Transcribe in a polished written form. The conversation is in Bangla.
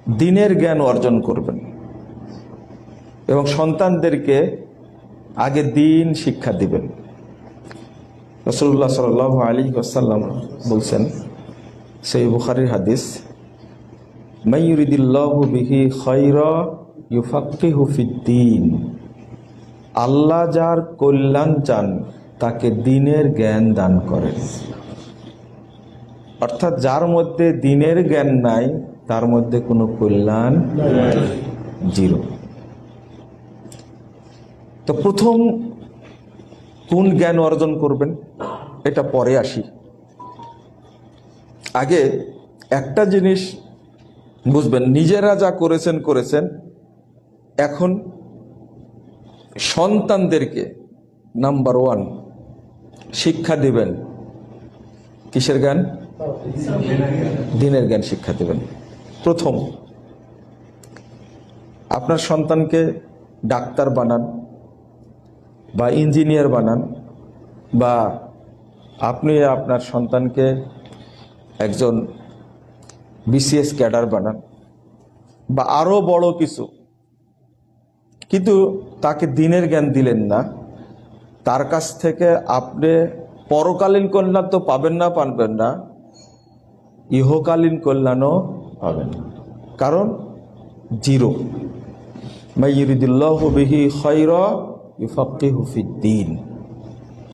দ্বীনের জ্ঞান অর্জন করবেন এবং সন্তানদেরকে আগে দ্বীন শিক্ষা দিবেন। রাসূলুল্লাহ সাল্লাল্লাহু আলাইহি ওয়াসাল্লাম বলছেন, সহিহ বুখারীর হাদিস, মান ইউরিদিল্লাহু বিহি খায়রা ইউফাক্কিহু ফিদ্দীন। আল্লাহ যার কল্যাণ চান তাকে দ্বীনের জ্ঞান দান করেন। অর্থাৎ যার মধ্যে দ্বীনের জ্ঞান নাই তার মধ্যে কোনো কল্যাণ জিরো। তো প্রথম কোন জ্ঞান অর্জন করবেন এটা পরে আসি। আগে একটা জিনিস বুঝবেন, নিজেরা যা করেছেন, এখন সন্তানদেরকে নাম্বার 1 শিক্ষা দিবেন কিসের জ্ঞান? দ্বীনের জ্ঞান শিক্ষা দিবেন। প্রথম, আপনার সন্তানকে ডাক্তার বানান বা ইঞ্জিনিয়ার বানান, বা আপনি আপনার সন্তানকে একজন বিসিএস ক্যাডার বানান বা আরো বড় কিছু, কিন্তু তাকে দ্বীনের জ্ঞান দিলেন না, তার কাছ থেকে আপনি পরকালীন কল্যাণ তো পাবেন না, ইহকালীন কল্যাণও পাবেন না। কারণ জিরো। মান ইউরিদিল্লাহু বিহি খায়রা ইউফাক্কিহু ফিদ্দীন।